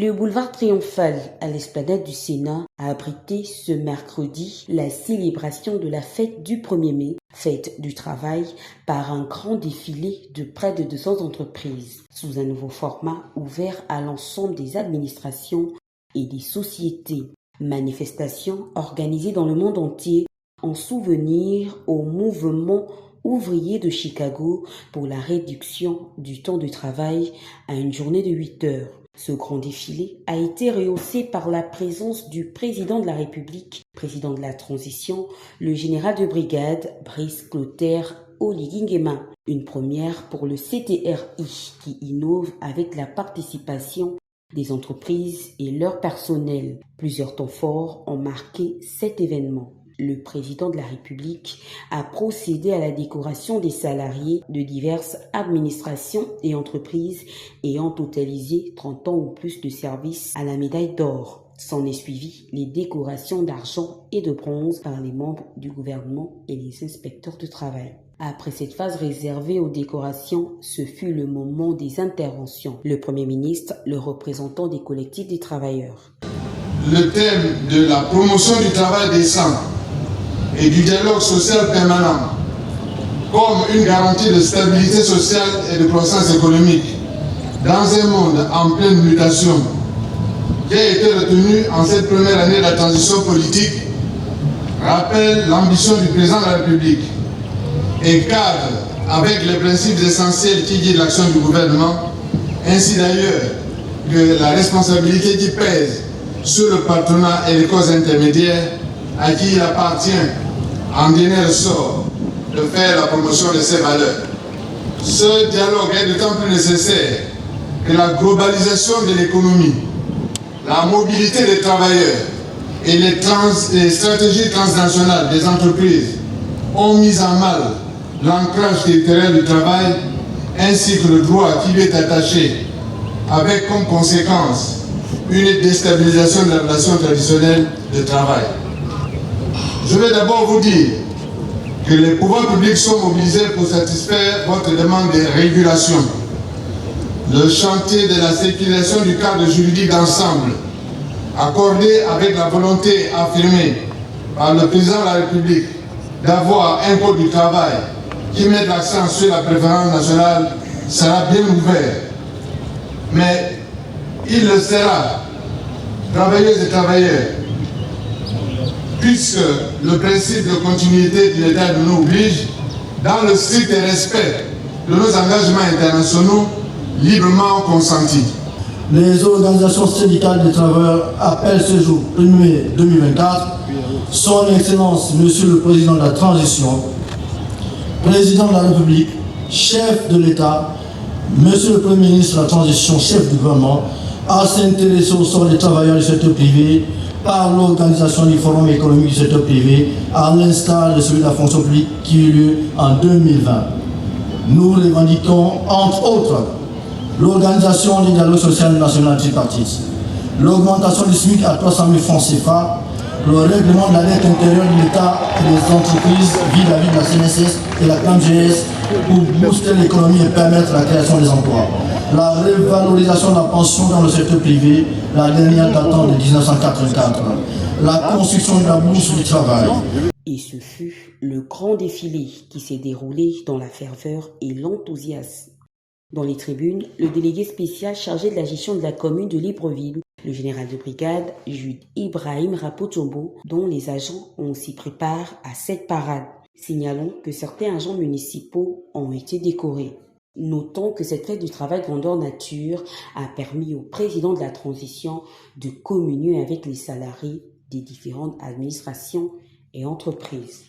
Le boulevard triomphal à l'esplanade du Sénat a abrité ce mercredi la célébration de la fête du 1er mai, fête du travail, par un grand défilé de près de 200 entreprises, sous un nouveau format ouvert à l'ensemble des administrations et des sociétés. Manifestation organisée dans le monde entier en souvenir au mouvement ouvrier de Chicago pour la réduction du temps de travail à une journée de 8 heures. Ce grand défilé a été rehaussé par la présence du président de la République, président de la transition, le général de brigade Brice Clotaire Oligui Nguema. Une première pour le CTRI qui innove avec la participation des entreprises et leur personnel. Plusieurs temps forts ont marqué cet événement. Le président de la République a procédé à la décoration des salariés de diverses administrations et entreprises ayant totalisé 30 ans ou plus de service à la médaille d'or. S'en est suivi les décorations d'argent et de bronze par les membres du gouvernement et les inspecteurs de travail. Après cette phase réservée aux décorations, ce fut le moment des interventions. Le Premier ministre, le représentant des collectifs des travailleurs. Le thème de la promotion du travail décent et du dialogue social permanent comme une garantie de stabilité sociale et de croissance économique dans un monde en pleine mutation qui a été retenu en cette première année de la transition politique rappelle l'ambition du président de la République et cadre avec les principes essentiels qui guident l'action du gouvernement, ainsi d'ailleurs que la responsabilité qui pèse sur le patronat et les causes intermédiaires à qui il appartient en dernier ressort de faire la promotion de ces valeurs. Ce dialogue est d'autant plus nécessaire que la globalisation de l'économie, la mobilité des travailleurs et les stratégies transnationales des entreprises ont mis en mal l'ancrage territorial du travail ainsi que le droit qui lui est attaché, avec comme conséquence une déstabilisation de la relation traditionnelle de travail. Je vais d'abord vous dire que les pouvoirs publics sont mobilisés pour satisfaire votre demande de régulation. Le chantier de la sécurisation du cadre juridique d'ensemble, accordé avec la volonté affirmée par le président de la République d'avoir un code du travail qui met l'accent sur la préférence nationale, sera bien ouvert. Mais il le sera, travailleuses et travailleurs, puisque le principe de continuité de l'État nous oblige, dans le strict respect de nos engagements internationaux librement consentis. Les organisations syndicales des travailleurs appellent ce jour 1er mai 2024 Son Excellence Monsieur le Président de la Transition, Président de la République, chef de l'État, Monsieur le Premier ministre de la Transition, chef du gouvernement, à s'intéresser au sort des travailleurs du secteur privé par l'organisation du Forum économique du secteur privé, à l'instar de celui de la fonction publique qui eut lieu en 2020. Nous revendiquons, entre autres, l'organisation du dialogue social national tripartite, l'augmentation du SMIC à 300 000 francs CFA, le règlement de la dette intérieure de l'État et des entreprises vis-à-vis de la CNSS et la CAMGS pour booster l'économie et permettre la création des emplois. La revalorisation de la pension dans le secteur privé, la dernière datant de 1984. La construction de la bourse du travail. Et ce fut le grand défilé qui s'est déroulé dans la ferveur et l'enthousiasme. Dans les tribunes, le délégué spécial chargé de la gestion de la commune de Libreville, le général de brigade Jude Ibrahim Rapotombo, dont les agents s'y préparent à cette parade. Signalons que certains agents municipaux ont été décorés. Notons que cette fête du travail grandeur nature a permis au président de la transition de communier avec les salariés des différentes administrations et entreprises.